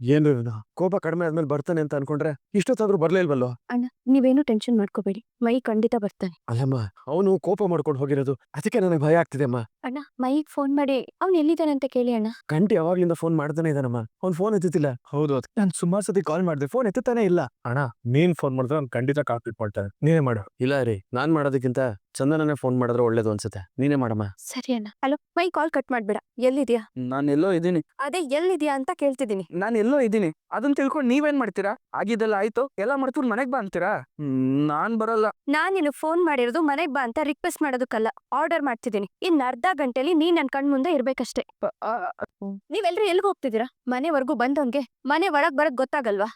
ಏನು ಕೋಪ ಕಡಿಮೆ ಆದ್ಮೇಲೆ ಬರ್ತಾನೆ ಅಂತ ಅನ್ಕೊಂಡ್ರೆ ಇಷ್ಟೊತ್ತಾದ್ರೂ ಬರ್ಲೇ ಇಲ್ವಲ್ಲೋ. ಅಣ್ಣ ನೀವೇನು ಟೆನ್ಷನ್ ಮಾಡ್ಕೋಬೇಡಿ, ಮೈ ಖಂಡಿತ ಬರ್ತಾನೆ. ಅಲ್ಲಮ್ಮ, ಅವನು ಕೋಪ ಮಾಡ್ಕೊಂಡು ಹೋಗಿರೋದು, ಅದಕ್ಕೆ ನನಗೆ ಭಯ ಆಗ್ತಿದೆ ಅಮ್ಮ. ಅಣ್ಣ ಮೈಗ್ ಫೋನ್ ಮಾಡಿ ಅವ್ನು ಎಲ್ಲಿದ್ದಾನಂತ ಕೇಳಿ ಅಣ್ಣ. ಗಂಟೆ ಯಾವಾಗ್ಲಿಂದ ಫೋನ್ ಮಾಡ್ತಾನೆ ಇದ್ದಾನಮ್ಮ, ಅವ್ನ್ ಫೋನ್ ಎತ್ತುತ್ತಿಲ್ಲ. ಹೌದು, ನಾನು ಸುಮಾರು ಸತಿ ಕಾಲ್ ಮಾಡಿದೆ, ಫೋನ್ ಎತ್ತಾನೆ ಇಲ್ಲ. ಅಣ್ಣ, ನೀನ್ ಫೋನ್ ಮಾಡಿದ್ರೆ ಅವ್ನು ಖಂಡಿತ ಕಾಲ್ ಮಾಡ್ತಾನೆ, ನೀನೇ ಮಾಡು. ಇಲ್ಲ ರೀ, ನಾನ್ ಮಾಡೋದಕ್ಕಿಂತ ಚಂದನನೇ ಫೋನ್ ಮಾಡಿದ್ರೆ ಒಳ್ಳೇದು ಅನ್ಸುತ್ತೆ, ನೀನೇ ಮಾಡಮ್ಮ. ಸರಿ ಅಣ್ಣ. ಹಲೋ, ಮೈ ಕಾಲ್ ಕಟ್ ಮಾಡ್ಬೇಡ. ಎಲ್ಲಿದ್ಯಾ? ನಾನೆಲ್ಲೋ ಇದ್ದೀನಿ. ಅದೇ ಎಲ್ಲಿದ್ಯಾ ಅಂತ ಕೇಳ್ತಿದ್ದೀನಿ. ನಾನೆಲ್ಲೋ ಇದ್ದೀನಿ ಅದನ್ನ ತಿಳ್ಕೊಂಡು ನೀವೇನ್ ಮಾಡ್ತೀರಾ? ಆಗಿದ್ದೆಲ್ಲ ಆಯ್ತು, ಎಲ್ಲ ಮಾಡ್ಕೊಂಡು ಮನೆಗ್ ಬಾ ಅಂತೀರಾ? ನಾನ್ ಬರಲ್ಲ. ನಾನ್ ನಿನಗ್ ಫೋನ್ ಮಾಡಿರೋದು ಮನೆಗ್ ಬಾ ಅಂತ ರಿಕ್ವೆಸ್ಟ್ ಮಾಡೋದಕ್ಕಲ್ಲ, ಆರ್ಡರ್ ಮಾಡ್ತಿದ್ದೀನಿ. ಇನ್ ಅರ್ಧ ಗಂಟೆಲಿ ನೀನ್ ನನ್ ಕಣ್ ಮುಂದೆ ಇರ್ಬೇಕಷ್ಟೇ. ನೀವೆಲ್ರೂ ಎಲ್ಗ್ ಹೋಗ್ತಿದ್ದೀರಾ? ಮನೆವರೆಗೂ ಬಂದವನ್ಗೆ ಮನೆ ಒಳಗ್ ಬರಕ್ ಗೊತ್ತಾಗಲ್ವಾ?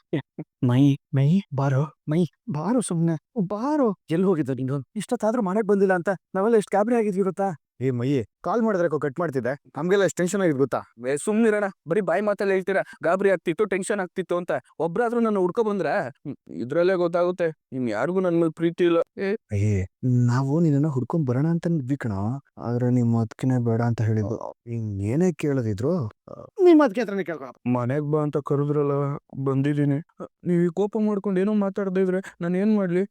ಮೈ ಮೈ ಬಾರೋ, ಮೈ ಬಾರೋ, ಸುಮ್ನೆ ಬಾರೋ. ಎಲ್ಲಿ ಹೋಗಿದ್ದ ನೀನು? ಇಷ್ಟೊತ್ತಾದ್ರೂ ಮನೆಗ್ ಬಂದಿಲ್ಲ ಅಂತ ನಾವೆಲ್ಲ ಎಷ್ಟು ಗಾಬರಿ ಆಗಿದ್ವಿ ಗೊತ್ತಾ? ಏ ಮೈ, ಕಾಲ್ ಮಾಡಿದ್ರೆ ಕಟ್ ಮಾಡ್ತಿದ್ದೆ, ನಮ್ಗೆಲ್ಲ ಎಷ್ಟು ಟೆನ್ಷನ್ ಆಗಿದ್ ಗೊತ್ತಾ? ಸುಮ್ನಿರೋಣ, ಬರೀ ಬಾಯಿ ಮಾತಲ್ಲಿ ಹೇಳ್ತೀರಾ ಗಾಬರಿ ಆಗ್ತಿತ್ತು, ಟೆನ್ಷನ್ ಆಗ್ತಿತ್ತು ಅಂತ. ಒಬ್ರಾದ್ರೂ ನನ್ನ ಹುಡ್ಕೊ ಬಂದ್ರೆ ಇದ್ರಲ್ಲೇ ಗೊತ್ತಾಗುತ್ತೆ ನಿಮ್ ಯಾರಿಗೂ ನನ್ ಮೇಲೆ ಪ್ರೀತಿ ಇಲ್ಲ. ಅಯ್ಯೇ, ನಾವು ನಿನ್ನ ಹುಡ್ಕೊಂಡ್ ಬರೋಣ ಅಂತ ಇದ್ವಿ ಕಣ, ಆದ್ರೆ ನಿಮ್ ಅದಕ್ಕಿನೇ ಬೇಡ ಅಂತ ಹೇಳಿದ್ರು. ಏನೇ ಕೇಳದಿದ್ರು ನಿಮ್ ಅದಕ್ಕೆ ಹತ್ರನೇ ಕೇಳ್ಕೊ. ಮನೆಗ್ ಬಾ ಅಂತ ಕರೆದ್ರಲ್ಲ, ಬಂದಿದ್ದೀನಿ. ನೀವ್ ಈ ಕೋಪ ಮಾಡ್ಕೊಂಡು ಏನೋ ಮಾತಾಡದೇ ಇದ್ರೆ ನಾನು ಏನ್ ಮಾಡ್ಲಿ?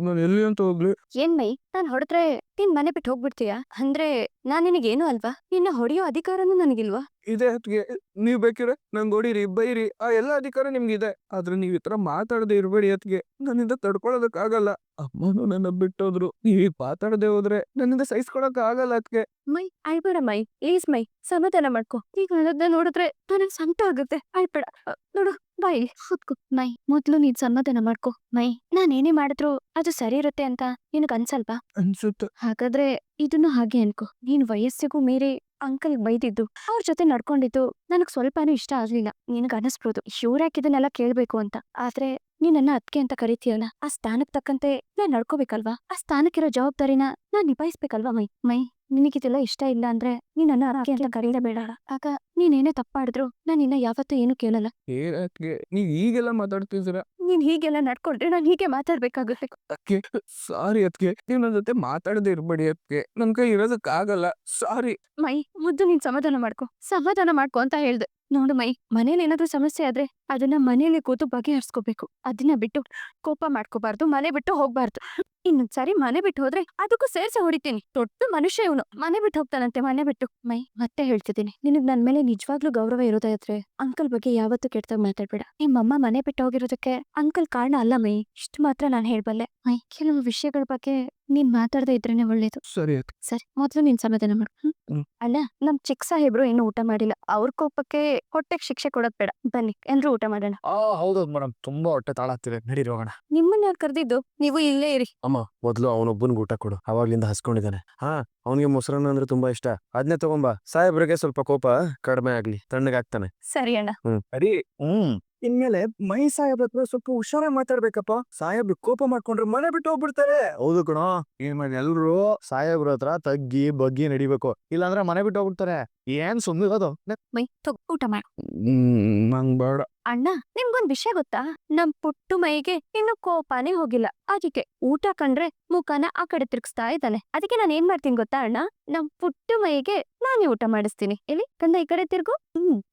ನಾನು ಎಲ್ಲಿ ಅಂತ ಹೋಗ್ಲಿ? ಏನ್ ಮೈ, ನಾನ್ ಹೊಡೆದ್ರೆ ನೀನ್ ಮನೆ ಬಿಟ್ಟು ಹೋಗ್ಬಿಡ್ತೀಯಾ? ಅಂದ್ರೆ ನಾನ್ ನಿನಗೇನು ಅಲ್ವಾ? ನಿನ್ನ ಹೊಡೆಯೋ ಅಧಿಕಾರನೂ ನನಗಿಲ್ವಾ? ಇದೇ ಹೊತ್ತಿಗೆ ನೀವ್ ಬೇಕಿದ್ರೆ ನಂಗೆ ಹೊಡೀರಿ, ಬೈರಿ, ಆ ಎಲ್ಲ ಅಧಿಕಾರ ನಿಮ್ಗಿದೆ. ಆದ್ರೆ ನೀವ್ ಈ ತರ ಮಾತಾಡದೆ ಇರ್ಬೇಡಿ. ಹೊತ್ತಿಗೆ ನನ್ನಿಂದ ತಡ್ಕೊಳೋದಕ್ಕಾಗಲ್ಲ. ಅಮ್ಮನೂ ನನ್ನ ಬಿಟ್ಟೋದ್ರು. ನೀವ್ ಈಗ ಮಾತಾಡದೆ ಹೋದ್ರೆ ನನ್ನಿಂದ ಸಹಿಸ್ಕೊಳಕ್ ಆಗಲ್ಲ. ಅದಕ್ಕೆ ಮೈ ಅಳ್ಬೇಡ ಮೈ, ಪ್ಲೀಸ್ ಮೈ, ಸಮಾಧಾನ ಮಾಡ್ಕೊ. ಈಗ ಅದನ್ನ ನೋಡಿದ್ರೆ ನನಗ್ ಸಂಕಟ ಆಗುತ್ತೆ. ಅಳ್ಬೇಡ. ನೋಡು, ಬಾಯಿ ಕೂತ್ಕೋ. ಮೈ, ಮೊದ್ಲು ನೀನ್ ಸಮಾಧಾನ ಮಾಡ್ಕೊ. ಮೈ, ನಾನೇನೇ ಮಾಡಿದ್ರು ಅದು ಸರಿ ಇರುತ್ತೆ ಅಂತ ನಿನಗ್ ಅನ್ಸಲ್ವಾ? ಅನ್ಸುತ್ತೆ. ಹಾಗಾದ್ರೆ ಇದನ್ನು ಹಾಗೆ ಅನ್ಕೋ. ನೀನ್ ವಯಸ್ಸಿಗೂ ಮೀರಿ ಅಂಕಲ್ ಬೈದಿದ್ದು, ಅವ್ರ ಜೊತೆ ನಡ್ಕೊಂಡಿದ್ದು ನನಗ್ ಸ್ವಲ್ಪನೂ ಇಷ್ಟ ಆಗ್ಲಿಲ್ಲ. ನಿನಗ್ ಅನಿಸ್ಬೋದು ಇವ್ರ್ಯಾಕ್ ಇದನ್ನೆಲ್ಲ ಕೇಳ್ಬೇಕು ಅಂತ. ಆದ್ರೆ ನೀನ್ ನನ್ನ ಅದ್ಕೆ ಅಂತ ಕರಿತೀಯಲ್ಲ, ಆ ಸ್ಥಾನಕ್ ತಕ್ಕಂತೆ ನಾನ್ ನಡ್ಕೋಬೇಕಲ್ವಾ? ಆ ಸ್ಥಾನಕ್ಕಿರೋ ಜವಾಬ್ದಾರಿನ ನಾನ್ ನಿಭಾಯಿಸ್ಬೇಕಲ್ವಾ? ಮೈ ಮೈ ನಿನಗಿದೆಲ್ಲ ಇಷ್ಟ ಇಲ್ಲ ಅಂದ್ರೆ ನೀನ್ ನನ್ನ ಅದ್ಕೆ ಅಂತ ಕರೀಲೇಬೇಡ. ಆಗ ನೀನೇನೇ ತಪ್ಪಾಡಿದ್ರು ನಾನ್ ನಿನ್ನ ಯಾವತ್ತೂ ಏನು ಕೇಳಲ್ಲ. ಅದಕ್ಕೆ ನೀವ್ ಈಗೆಲ್ಲ ಮಾತಾಡ್ತಿದ್ದೀರಾ? ನೀನ್ ಹೀಗೆಲ್ಲ ನಡ್ಕೊಂಡ್ರೆ ನಾನ್ ಹೀಗೆ ಮಾತಾಡ್ಬೇಕಾಗುತ್ತೆ. ಅದಕ್ಕೆ ಸಾರಿ. ಅದಕ್ಕೆ ನೀವ್ ನನ್ನ ಜೊತೆ ಮಾತಾಡದೆ ಇರ್ಬೇಡಿ. ಅದಕ್ಕೆ ನನ್ ಕೈ ಇರೋದಕ್ಕಾಗಲ್ಲ. ಸಾರಿ. ಮೈ, ಮುದ್ದು ನೀನ್ ಸಮಾಧಾನ ಮಾಡ್ಕೊ ಅಂತ ಹೇಳ್ದೆ. ನೋಡು ಮೈ, ಮನೇಲಿ ಏನಾದ್ರೂ ಸಮಸ್ಯೆ ಆದ್ರೆ ಅದನ್ನ ಮನೇಲಿ ಕೂತು ಬಗೆಹರಿಸ್ಕೋಬೇಕು. ಅದನ್ನ ಬಿಟ್ಟು ಕೋಪ ಮಾಡ್ಕೋಬಾರ್ದು, ಮನೆ ಬಿಟ್ಟು ಹೋಗ್ಬಾರ್ದು. ಇನ್ನೊಂದ್ಸಾರಿ ಮನೆ ಬಿಟ್ಟು ಹೋದ್ರೆ ಅದಕ್ಕೂ ಸೇರ್ಸೆ ಹೊಡಿತೀನಿ. ದೊಡ್ಡ ಮನುಷ್ಯ ಇವನು, ಮನೆ ಬಿಟ್ಟು ಹೋಗ್ತಾನಂತೆ, ಮನೆ ಬಿಟ್ಟು. ಮೈ, ಮತ್ತೆ ಹೇಳ್ತಿದ್ದೀನಿ, ನಿನಗ್ ನನ್ ಮೇಲೆ ನಿಜವಾಗ್ಲೂ ಗೌರವ ಇರೋದಾದ್ರೆ ಅಂಕಲ್ ಬಗ್ಗೆ ಯಾವತ್ತೂ ಕೆಟ್ಟದಾಗ ಮಾತಾಡ್ಬೇಡ. ನಿಮ್ಮಮ್ಮ ಮನೆ ಬಿಟ್ಟು ಹೋಗಿರೋದಕ್ಕೆ ಅಂಕಲ್ ಕಾರಣ ಅಲ್ಲ ಮೈ, ಇಷ್ಟು ಮಾತ್ರ ನಾನ್ ಹೇಳ್ಬಲ್ಲೆ. ಮೈ, ಕೆಲವು ವಿಷಯಗಳ ಬಗ್ಗೆ ನೀನ್ ಮಾತಾಡದೆ ಇದ್ರೇನೆ ಒಳ್ಳೇದು. ಸರಿ. ಸರಿ, ಮೊದ್ಲು ನೀನ್ ಸಮಾಧಾನ ಮಾಡು. ಅಣ್ಣ, ನಮ್ ಚಿಕ್ಕ ಸಾಹೇಬ್ರು ಇನ್ನೂ ಊಟ ಮಾಡಿಲ್ಲ. ಅವ್ರ ಕೋಪಕ್ಕೆ ಹೊಟ್ಟೆಗ್ ಶಿಕ್ಷೆ ಕೊಡೋದ್ ಬೇಡ. ಬನ್ನಿ ಎಲ್ರೂ ಊಟ ಮಾಡೋಣ. ಹೌದೌದು ಮೇಡಮ್, ತುಂಬಾ ಹೊಟ್ಟೆ ತಾಳಾಗ್ತಿದೆ, ನಡೀರಿ ಹೋಗೋಣ. ನಿಮ್ಮನ್ನ ಯಾರು ಕರ್ದಿದ್ದು? ನೀವು ಇಲ್ಲೇ ಇರಿ. ಅಮ್ಮ, ಮೊದ್ಲು ಅವನೊಬ್ಬನ್ಗೆ ಊಟ ಕೊಡು, ಅವಾಗ್ಲಿಂದ ಹಸ್ಕೊಂಡಿದ್ದಾನೆ. ಅವನಿಗೆ ಮೊಸರನ್ನ ಅಂದ್ರೆ ತುಂಬಾ ಇಷ್ಟ, ಅದನ್ನೇ ತಗೊಂಬಾ. ಸಾಹೇಬ್ರಿಗೆ ಸ್ವಲ್ಪ ಕೋಪ ಕಡಿಮೆ ಆಗ್ಲಿ, ತಣ್ಣಗಾಗ್ತಾನೆ. ಸರಿ ಅಣ್ಣ. ಸರಿ. ಇನ್ಮೇಲೆ ಮೈ ಸಾಹೇಬ್ರ ಹತ್ರ ಸ್ವಲ್ಪ ಹುಷಾರಾಗಿ ಮಾತಾಡ್ಬೇಕಪ್ಪ. ಸಾಹೇಬ್ರು ಕೋಪ ಮಾಡ್ಕೊಂಡ್ರೆ ಮನೆ ಬಿಟ್ಟು ಹೋಗ್ಬಿಡ್ತಾರೆ. ಹೌದು ಕಣೋ, ಇನ್ಮೇಲೆ ಎಲ್ರು ಸಾಹೇಬ್ರ ಹತ್ರ ತಗ್ಗಿ ಬಗ್ಗಿ ನಡಿಬೇಕು, ಇಲ್ಲಾಂದ್ರೆ ಮನೆ ಬಿಟ್ಟು ಹೋಗ್ಬಿಡ್ತಾರೆ. ಏನ್ ಸುಮ್ಮನಿರೋದು? ಮೈ, ಊಟ ಮಾಡು. ನಂಗ್ ಬೇಡ. ಅಣ್ಣ, ನಿಮ್ಗೊಂದ್ ವಿಷಯ ಗೊತ್ತಾ? ನಮ್ ಪುಟ್ಟು ಮೈಗೆ ಇನ್ನು ಕೋಪಾನೇ ಹೋಗಿಲ್ಲ. ಅದಕ್ಕೆ ಊಟ ಕಂಡ್ರೆ ಮುಖನ ಆ ಕಡೆ ತಿರ್ಗಿಸ್ತಾ ಇದ್ದಾನೆ. ಅದಕ್ಕೆ ನಾನ್ ಏನ್ ಮಾಡ್ತೀನಿ ಗೊತ್ತಾ ಅಣ್ಣ? ನಮ್ ಪುಟ್ಟು ಮೈಗೆ ನಾನೇ ಊಟ ಮಾಡಿಸ್ತೀನಿ. ಇಲ್ಲಿ ಕಂದ, ಈ ಕಡೆ ತಿರ್ಗು.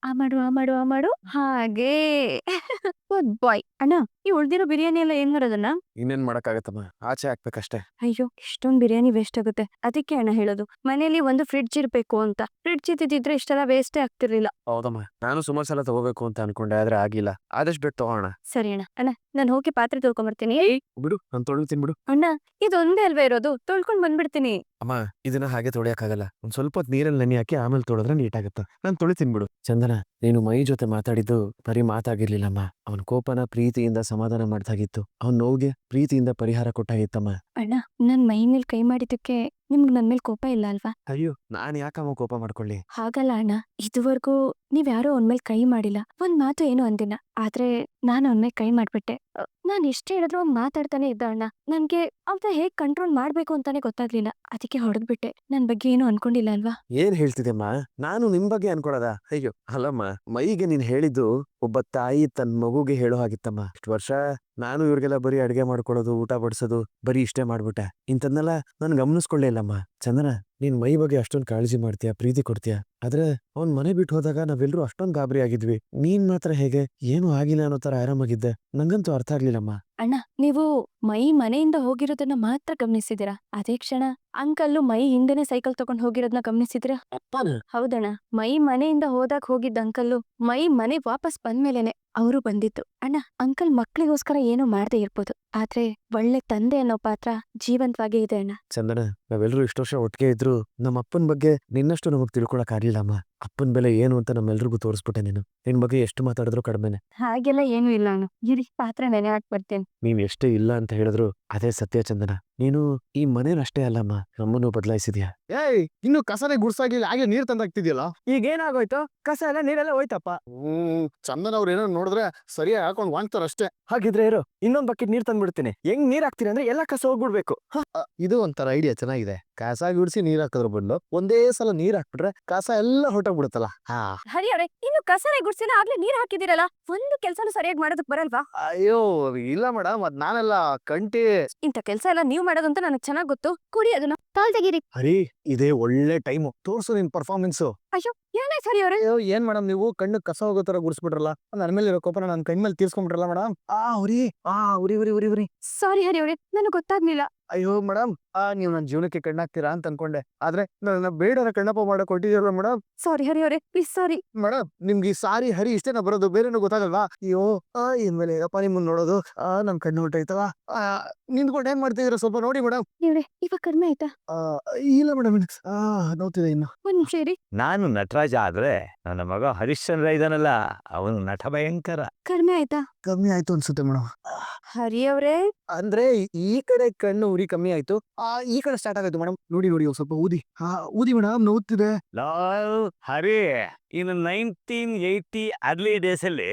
ಆ ಮಾಡು ಹಾಗೆ. ಗುಡ್ ಬಾಯ್. ಅಣ್ಣ, ಈ ಉಳ್ದಿರೋ ಬಿರಿಯಾನಿ ಎಲ್ಲ ಏನ್ ಮಾಡೋದನ್ನ? ಇನ್ನೇನ್ ಮಾಡಕ್ಕಾಗತ್ತಮ್ಮ, ಆಚೆ ಹಾಕ್ಬೇಕಷ್ಟೇ. ಅಯ್ಯೋ, ಇಷ್ಟೊಂದ್ ಬಿರಿಯಾನಿ ವೇಸ್ಟ್ ಆಗುತ್ತೆ. ಅದಕ್ಕೆ ಅಣ್ಣ ಹೇಳೋದು, ಮನೇಲಿ ಒಂದು ಫ್ರಿಡ್ಜ್ ಇರ್ಬೇಕು ಅಂತ. ಫ್ರಿಡ್ಜ್ ಇದ್ದಿದ್ರೆ ಇಷ್ಟೆಲ್ಲ ವೇಸ್ಟೇ ಆಗ್ತಿರ್ಲಿಲ್ಲ. ಹೌದಮ್ಮ, ನಾನು ಸುಮಾರು ಸಲ ತಗೋಬೇಕು ಅಂತ ಅನ್ಕೊಂಡೆ, ಆದ್ರೆ ಆಗಿಲ್ಲ. ಆದಷ್ಟು ಬೇಗ ತಗೋಣ. ಸರಿ ಅಣ್ಣ. ಅಣ್ಣ, ನಾನು ಹೋಗಿ ಪಾತ್ರೆ ತೊಳ್ಕೊಂಬರ್ತೀನಿ. ಬಿಡು, ನಾನು ತೊಳಿತೀನಿ ಬಿಡು. ಅಣ್ಣ, ಇದೊಂದೇ ಅಲ್ವೇ ಇರೋದು, ತೊಳ್ಕೊಂಡ್ ಬಂದ್ಬಿಡ್ತೀನಿ. ಅಮ್ಮ, ಇದನ್ನ ಹಾಗೆ ತೊಳಿಯಕ್ಕಾಗಲ್ಲ, ಒಂದ್ ಸ್ವಲ್ಪ ಹೊತ್ತು ನೀರಲ್ಲಿ ನೆನೆ ಹಾಕಿ ಆಮೇಲೆ ತೊಳೆದ್ರೆ ನೀಟ್ ಆಗುತ್ತೆ. ನಾನು ತೊಳಿತೀನಿ ಬಿಡು. ಚಂದನ, ನೀನು ಮೈ ಜೊತೆ ಮಾತಾಡಿದ್ದು ಬರೀ ಮಾತಾಗಿರ್ಲಿಲ್ಲಮ್ಮ, ಅವನ ಕೋಪನ ಪ್ರೀತಿಯಿಂದ ಸಮಾಧಾನ ಮಾಡ್ದಾಗಿತ್ತು, ಅವನ ನೋವಿಗೆ ಪ್ರೀತಿಯಿಂದ ಪರಿಹಾರ ಕೊಟ್ಟಾಗಿತ್ತಮ್ಮ. ಅಣ್ಣ, ನನ್ ಮೈ ಮೇಲ್ ಕೈ ಮಾಡಿದ್ದಕ್ಕೆ ನಿಮ್ಗ್ ನನ್ ಮೇಲ್ ಕೋಪ ಇಲ್ಲ ಅಲ್ವಾ? ಅಯ್ಯೋ, ನಾನ್ ಯಾಕಮ್ಮ ಕೋಪ ಮಾಡ್ಕೊಳ್ಳಿ? ಹಾಗಲ್ಲ ಅಣ್ಣ, ಇದುವರೆಗೂ ನೀವ್ಯಾರೋ ಅವನ್ಮೇಲ್ ಕೈ ಮಾಡಿಲ್ಲ, ಒಂದ್ ಮಾತು ಏನು ಅಂದಿನ. ಆದ್ರೆ ನಾನು ಅವನ್ಮೇಲ್ ಕೈ ಮಾಡ್ಬಿಟ್ಟೆ. ನಾನ್ ಎಷ್ಟೇ ಹೇಳಿದ್ರು ಅವ್ನ್ ಮಾತಾಡ್ತಾನೆ ಇದ್ದ ಅಣ್ಣ. ನನ್ಗೆ ಅವ್ನ ಹೇಗ್ ಕಂಟ್ರೋಲ್ ಮಾಡ್ಬೇಕು ಅಂತಾನೆ ಗೊತ್ತಾಗ್ಲಿಲ್ಲ. ಅದಕ್ಕೆ ಹೊಡೆದ್ಬಿಟ್ಟೆ. ನನ್ ಬಗ್ಗೆ ಏನು ಅನ್ಕೊಂಡಿಲ್ಲ ಅಲ್ವಾ? ಏನ್ ಹೇಳ್ತಿದ್ದೆಮ್ಮ? ನಾನು ನಿಮ್ ಬಗ್ಗೆ ಅನ್ಕೊಳದ? ಅಯ್ಯೋ ಅಲ್ಲಮ್ಮ, ಮೈಗೆ ನೀನ್ ಹೇಳಿದ್ದು ಒಬ್ಬ ತಾಯಿ ತನ್ನ ಮಗುಗೆ ಹೇಳೋ ಹಾಗಿತ್ತಮ್ಮ. ಇಷ್ಟು ವರ್ಷ ನಾನು ಇವ್ರಿಗೆಲ್ಲ ಬರೀ ಅಡ್ಗೆ ಮಾಡ್ಕೊಡೋದು, ಊಟ ಬಡಿಸೋದು, ಬರೀ ಇಷ್ಟೇ ಮಾಡ್ಬಿಟ್ಟೆ. ಇಂಥದ್ನೆಲ್ಲ ನನ್ ಗಮನಿಸ್ಕೊಳ್ಳೇ ಇಲ್ಲಮ್ಮ. ಚಂದನ, ನೀನ್ ಮೈ ಬಗ್ಗೆ ಅಷ್ಟೊಂದ್ ಕಾಳಜಿ ಮಾಡ್ತೀಯ, ಪ್ರೀತಿ ಕೊಡ್ತೀಯ. ಆದ್ರೆ ಅವ್ನ್ ಮನೆ ಬಿಟ್ಟು ಹೋದಾಗ ನಾವೆಲ್ಲರೂ ಅಷ್ಟೊಂದ್ ಗಾಬರಿ ಆಗಿದ್ವಿ. ನೀನ್ ಮಾತ್ರ ಹೇಗೆ ಏನೂ ಆಗಿಲ್ಲ ಅನ್ನೋ ತರ ಆರಾಮಾಗಿದ್ದೆ. ನಂಗಂತೂ ಅರ್ಥ ಆಗ್ಲಿಲ್ಲಮ್ಮ. ಅಣ್ಣ, ನೀವು ಮೈ ಮನೆಯಿಂದ ಹೋಗಿರೋದನ್ನ ಮಾತ್ರ ಗಮನಿಸಿದಿರಾ. ಅದೇ ಕ್ಷಣ ಅಂಕಲ್ಲು ಮೈ ಹಿಂದೆನೆ ಸೈಕಲ್ ತಗೊಂಡ್ ಹೋಗಿರೋದನ್ನ ಗಮನಿಸಿದಿರಾ? ಹೌದಣ್ಣ, ಮೈ ಮನೆಯಿಂದ ಹೋಗಿದ್ದ ಅಂಕಲ್ಲು ಮೈ ಮನೆಗ್ ವಾಪಸ್ ಬಂದ್ಮೇಲೆನೆ ಅವರು ಬಂದಿತ್ತು. ಅಣ್ಣ, ಅಂಕಲ್ ಮಕ್ಳಿಗೋಸ್ಕರ ಏನೋ ಮಾಡ್ದೆ ಇರ್ಬೋದು, ಆದ್ರೆ ಒಳ್ಳೆ ತಂದೆ ಅನ್ನೋ ಪಾತ್ರ ಜೀವಂತವಾಗೇ ಇದೆ ಅಣ್ಣ. ಚಂದನ, ನಾವೆಲ್ಲರೂ ಇಷ್ಟು ವರ್ಷ ಒಟ್ಟಿಗೆ ಇದ್ರು ನಮ್ಮ ಅಪ್ಪನ ಬಗ್ಗೆ ನಿನ್ನಷ್ಟು ನಮಗ್ ತಿಳ್ಕೊಳಕ್ ಆಗ್ಲಿಲ್ಲಮ್ಮ. ಅಪ್ಪನ ಬೆಲೆ ಏನು ಅಂತ ನಮ್ಮೆಲ್ರಿಗೂ ತೋರಿಸ್ಬಿಟ್ಟೆ ನೀನು. ನಿನ್ ಬಗ್ಗೆ ಎಷ್ಟು ಮಾತಾಡಿದ್ರು ಕಡಿಮೆನೆ. ಹಾಗೆಲ್ಲ ಏನೂ ಇಲ್ಲ ಅಣ್ಣ, ಇರಿ ಪಾತ್ರೆ ನೆನೆ ಹಾಕ್ ಬರ್ತೇನೆ. ನೀನ್ ಎಷ್ಟೇ ಇಲ್ಲ ಅಂತ ಹೇಳಿದ್ರು ಅದೇ ಸತ್ಯ ಚಂದನ. ನೀನು ಈ ಮನೇನಷ್ಟೇ ಅಲ್ಲಮ್ಮ, ನಮ್ಮನ್ನು ಬದಲಾಯಿಸಿದ್ಯಾ. ಏಯ್, ಇನ್ನು ಕಸನೇ ಗುಡ್ಸಾಗಿಲ್ಲ, ಹಾಗೆ ನೀರ್ ತಂದಾಗ್ತಿದ್ಯಲ್ಲ. ಈಗ ಏನಾಗೋಯ್ತು? ಕಸ ಎಲ್ಲ ನೀರೆಲ್ಲ ಹೋಯ್ತಪ್ಪ. ಚಂದನ್ ಅವ್ರ ಏನೋ ನೋಡಿದ್ರೆ ಸರಿಯಾಗಿ ಹಾಕೊಂಡ್ ವಾಂಗ್ತಾರಷ್ಟೇ. ಹಾಗಿದ್ರೆ ಇರು, ಇನ್ನೊಂದ್ ಬಕೆಟ್ ನೀರ್ ತಂದ್ಬಿಡ್ತೀನಿ. ಹೆಂಗ್ ನೀರ್ ಹಾಕ್ತೀನಿ ಅಂದ್ರೆ ಎಲ್ಲ ಕಸ ಹೋಗ್ಬಿಡ್ಬೇಕು. ಇದು ಒಂಥರ ಐಡಿಯಾ ಚೆನ್ನಾಗಿದೆ. ಕಸ ಗುಡ್ಸಿ ನೀರ್ ಹಾಕೋದ್ರ ಬದಲು ಒಂದೇ ಸಲ ನೀರ್ ಹಾಕ್ಬಿಟ್ರೆ ಕಸ ಎಲ್ಲ ಹೊರಟೋಗ್ಬಿಡುತ್ತಲ್ಲ. ಹರಿ ಅವ್ರೆ, ಇನ್ನು ಕಸನೇ ಗುಡ್ಸಿನ ಆಗ್ಲೇ ನೀರ್ ಹಾಕಿದಿರಲ್ಲ, ಒಂದು ಕೆಲ್ಸನೂ ಸರಿಯಾಗಿ ಮಾಡೋದಕ್ ಬರಲ್ವಾ? ಅಯ್ಯೋ ಇಲ್ಲ ಮೇಡಮ್, ಅದ್ ನಾನೆಲ್ಲ ಕಂಟಿ. ಇಂಥ ಕೆಲ್ಸ ಎಲ್ಲ ನೀವ್ ಮಾಡೋದಂತ ನನಗ್ ಚೆನ್ನಾಗ್ ಗೊತ್ತು. ಕುಡಿ ಅದನ್ನ, ತಾಳ್ ತೆಗೀರಿ. ಹರಿ, ಇದೇ ಒಳ್ಳೆ ಟೈಮು, ತೋರ್ಸು ನಿನ್ ಪರ್ಫಾರ್ಮೆನ್ಸ್. ಅಯ್ಯೋ, ಏನಾಯ್ತು ಹರಿ ಅವ್ರೆ? ಅಯ್ಯೋ ಏನ್ ಮೇಡಮ್, ನೀವು ಕಣ್ಣು ಕಸ ಹೋಗೋ ತರ ಗುಡ್ಸ್ಬಿಟ್ರಲ್ಲ. ನನ್ ಮೇಲೆ ಇರೋ ಕೋಪನ ನನ್ ಕೈ ಮೇಲೆ ತೀರ್ಸ್ಕೊಂಡ್ಬಿಟ್ರಲ್ಲ ಮೇಡಮ್. ಉರಿ ಉರಿ ಉರಿ ಉರಿ ಉರಿ. ಸಾರಿ ಹರಿ ಅವ್ರೆ, ನನಗ್ ಗೊತ್ತಾಗ್ಲಿಲ್ಲ. ಅಯ್ಯೋ ಮೇಡಮ್, ನೀವು ನನ್ನ ಜೀವನಕ್ಕೆ ಕಣ್ಣಾಗ್ತೀರಾ ಅಂತ ಅನ್ಕೊಂಡೆ. ಆದ್ರೆ ನನ್ನ ಬೇಡರ ಕಣ್ಣಪ್ಪ ಮಾಡಕ್ ಕೊಟ್ಟಿದ್ದೀರಲ್ಲ ಮೇಡಮ್. ಸಾರಿ ಹರಿ ಅವ್ರೆ, ಪ್ಲೀಸ್ ಸಾರಿ. ಮೇಡಮ್, ನಿಮ್ಗೆ ಈ ಸಾರಿ ಹರಿ ಇಷ್ಟೇನ ಬರೋದು, ಬೇರೆನೂ ಗೊತ್ತಾಗಲ್ವಾ? ಅಯ್ಯೋ ಇನ್ಮೇಲೆ ಏನಪ್ಪ ನಿಮ್ಮನ್ನ ನೋಡೋದು. ನನ್ ಕಣ್ಣು ಹೊಟ್ಟೈತವ. ನಿಂತ್ಕೊಂಡು ಏನ್ ಮಾಡ್ತಿದೀರ ಸ್ವಲ್ಪ ನೋಡಿ ಮೇಡಮ್. ನೀವ್ರೆ, ಇವಾಗ ಕಡಿಮೆ ಆಯ್ತಾ? ಇಲ್ಲ ಮೇಡಮ್, ನೋಡ್ತಿದೆ ಇನ್ನು. ಒಂದ್ ನಿಮಿಷ ಇರಿ. ನಾನು ನಟರಾಜ ಆದ್ರೆ ನನ್ನ ಮಗ ಹರಿಶ್ಚಂದ್ರ ಇದಾನಲ್ಲ, ಅವನು ನಟ ಭಯಂಕರ. ಕಡಿಮೆ ಆಯ್ತಾ? ಕಮ್ಮಿ ಆಯ್ತು ಅನ್ಸುತ್ತೆ ಮೇಡಮ್. ಹರಿ ಅವ್ರೆ, ಅಂದ್ರೆ ಈ ಕಡೆ ಕಣ್ಣು ಉರಿ ಕಮ್ಮಿ ಆಯ್ತು, ಈ ಕಡೆ ಸ್ಟಾರ್ಟ್ ಆಗಾಯ್ತು ಮೇಡಮ್. ನೋಡಿ ನೋಡಿ, ಒಂದ್ ಸ್ವಲ್ಪ ಊದಿ. ಊದಿ ಮೇಡಮ್, ನೋಡ್ತಿದೆ. ಹರಿ, ಇನ್ನು 1980 ಅರ್ಲಿ ಡೇಸ್ ಅಲ್ಲಿ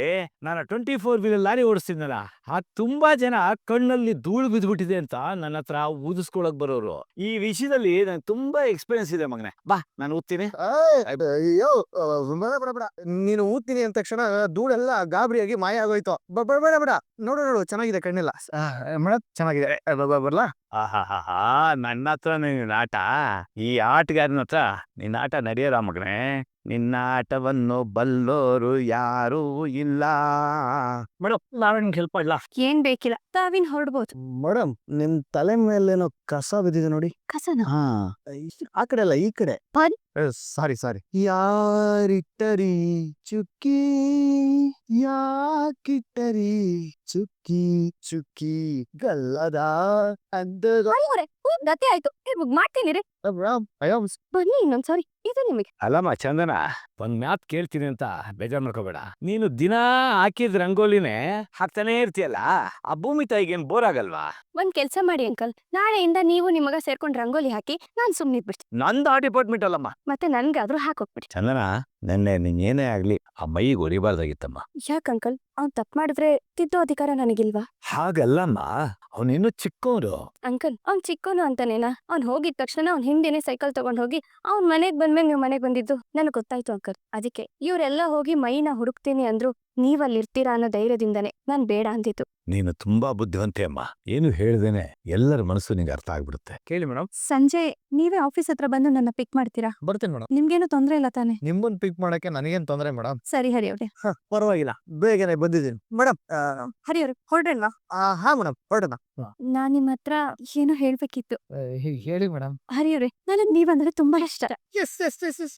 ನಾನು 24 ವೀಲರ್ ಲಾರಿ ಓಡಿಸ್ತಿದ್ನಲ್ಲ, ತುಂಬಾ ಜನ ಕಣ್ಣಲ್ಲಿ ಧೂಳು ಬಿದ್ದ್ಬಿಟ್ಟಿದೆ ಅಂತ ನನ್ನ ಹತ್ರ ಊದಿಸ್ಕೊಳಕ್ ಬರೋರು. ಈ ವಿಷಯದಲ್ಲಿ ನಂಗೆ ತುಂಬಾ ಎಕ್ಸ್ಪೀರಿಯನ್ಸ್ ಇದೆ ಮಗನೆ. ಬಾ, ನಾನು ಊದ್ತೀನಿ. ಅಯ್ಯೋ ಬೇಡ ಬೇಡ ಬೇಡ, ನೀನು ಊದ್ತೀನಿ ಅಂದ ತಕ್ಷಣ ಧೂಳೆಲ್ಲ ಗಾಬರಿಯಾಗಿ ಮಾಯ ಆಗೋಯ್ತು. ಬೇಡ ಬೇಡ, ನೋಡು ನೋಡು, ಚೆನ್ನಾಗಿದೆ ಕಣ್ಣಿಲ್ಲ ಮೇಡಮ್, ಚೆನ್ನಾಗಿದೆ. ಬರ್ಲಾ? ಆಹಾಹಾ, ನನ್ನ ಹತ್ರ ನಿನ್ನ ಆಟ, ಈ ಆಟಗಾರನ ಹತ್ರ ನಿನ್ನ ಆಟ ನಡೆಯಲ್ಲ ಮಗನೇ. ನಿನ್ನ ಆಟವನ್ನು ಬಲ್ಲೋರು ಯಾರೂ ಇಲ್ಲ. ಮೇಡಮ್, ನಾವೇನ್ ಹೆಲ್ಪ್ ಮಾಡ್ಲಾ? ಏನ್ ಬೇಕಿಲ್ಲ, ತಾವಿನ್ ಹೊರಡ್ಬೋದು. ಮೇಡಮ್, ನಿಮ್ ತಲೆ ಮೇಲೇನೋ ಕಸ ಬಿದ್ದಿದೆ ನೋಡಿ. ಕಸನ? ಆ ಕಡೆ ಅಲ್ಲ, ಈ ಕಡೆ. ಪರಿ? ಸಾರಿ. ಯಾರಿಟ್ಟರಿ ಚುಕ್ಕಿ, ಯಾಕಿಟ್ಟರಿ ಚುಕ್ಕಿ ಚುಕ್ಕಿ ಗಲ್ಲದ ಅಂದದ. ಹರಿ ಅವ್ರೆ, ಗತಿ ಆಯ್ತು, ಇವಾಗ ಮಾಡ್ತೀನಿ ರೀ. ಬನ್ನಿ ಇನ್ನೊಂದ್ಸಾರಿ, ಇದು ನಿಮಗೆ. ಅಲ್ಲಮ್ಮ ಚಂದನ, ಒಂದ್ ಮ್ಯಾತ್ ಕೇಳ್ತೀನಿ ಅಂತ ಬೇಜಾರ್ ಮಾಡ್ಕೋಬೇಡ. ನೀನು ದಿನ ಹಾಕಿದ ರಂಗೋಲಿನೇ ಹಾಕ್ತಾನೆ ಇರ್ತೀಯಲ್ಲ, ಆ ಭೂಮಿ ತಾಯಿಗೇನ್ ಬೋರ್ ಆಗಲ್ವಾ? ಒಂದ್ ಕೆಲ್ಸ ಮಾಡಿ ಅಂಕಲ್, ನಾಳೆಯಿಂದ ನೀವು ನಿಮಗ ಸೇರ್ಕೊಂಡ್ ರಂಗೋಲಿ ಹಾಕಿ ನಾನ್ ಸುಮ್ನೆ ಬಿಡ್ತೀನಿ. ನಂದು ಆ ಡಿಪಾರ್ಟ್ಮೆಂಟ್ ಅಲ್ಲಮ್ಮ. ಮತ್ತೆ ನನ್ಗಾದ್ರೂ ಹಾಕೋಗ್ಬಿಡಿ. ಚಂದನ, ನೆನ್ನೆ ನೀನ್ ಏನೇ ಆಗ್ಲಿ ಆ ಮೈಗೆ ಹೊಡಿಬಾರ್ದಾಗಿತ್ತಮ್ಮ. ಯಾಕ ಅಂಕಲ್, ಅವ್ನ್ ತಪ್ಪು ಮಾಡಿದ್ರೆ ತಿದ್ದೋ ಅಧಿಕಾರ ನನಗಿಲ್ವಾ? ಹಾಗಲ್ಲಮ್ಮ, ಅವನಿನ್ನು ಚಿಕ್ಕವನು. ಅಂಕಲ್, ಅವ್ನ್ ಚಿಕ್ಕೋನು ಅಂತಾನೇನಾ? ಅವ್ನ್ ಹೋಗಿದ ತಕ್ಷಣ ಅವ್ನ್ ಹಿಂದೆನೆ ಸೈಕಲ್ ತಗೊಂಡ್ ಹೋಗಿ ಅವ್ನ್ ಮನೆಗ್ ಬಂದ್ಮೇಲೆ ನೀವ್ ಮನೆಗ್ ಬಂದಿದ್ದು ನನಗ್ ಗೊತ್ತಾಯ್ತು ಅಂಕಲ್. ಅದಕ್ಕೆ ಇವ್ರೆಲ್ಲ ಹೋಗಿ ಮೈನ ಹುಡುಕ್ತೀನಿ ಅಂದ್ರು ನೀವಲ್ಲಿ ಇರ್ತೀರಾ ಅನ್ನೋ ಧೈರ್ಯದಿಂದನೇ ನಾನ್ ಬೇಡ ಅಂದಿದ್ದು. ನೀನು ತುಂಬಾ ಬುದ್ಧಿವಂತೆ ಅಮ್ಮ. ಏನು ಹೇಳ್ದೇನೆ ಎಲ್ಲರ ಮನಸ್ಸು ನಿಂಗೆ ಅರ್ಥ ಆಗ್ಬಿಡುತ್ತೆ. ಕೇಳಿ ಮೇಡಮ್. ಸಂಜೆ ನೀವೇ ಆಫೀಸ್ ಹತ್ರ ಬಂದು ನನ್ನ ಪಿಕ್ ಮಾಡ್ತೀರಾ? ಬರ್ತೀನಿ ಮೇಡಮ್. ನಿಮ್ಗೇನು ತೊಂದ್ರೆ ಇಲ್ಲ ತಾನೆ? ನಿಮ್ಮನ್ ಪಿಕ್ ಮಾಡಕ್ಕೆ ನನಗೇನ್ ತೊಂದ್ರೆ ಮೇಡಮ್. ಸರಿ ಹರಿ ಅವ್ರೆ. ಪರವಾಗಿಲ್ಲ, ಬೇಗನೆ ಬಂದಿದ್ದೀನಿ ಮೇಡಮ್. ಹರಿ ಅವ್ರೆ, ಹೊರಡ್ರಲ್ವಾ? ಹಾ ಮೇಡಮ್, ಹೊರಡೋಣ. ನಾನ್ ನಿಮ್ ಹತ್ರ ಏನೋ ಹೇಳ್ಬೇಕಿತ್ತು. ಹೇಳಿ ಮೇಡಮ್. ಹರಿ ಅವ್ರೆ, ನನಗ್ ನೀವಂದ್ರೆ ತುಂಬಾ ಇಷ್ಟ. ಎಸ್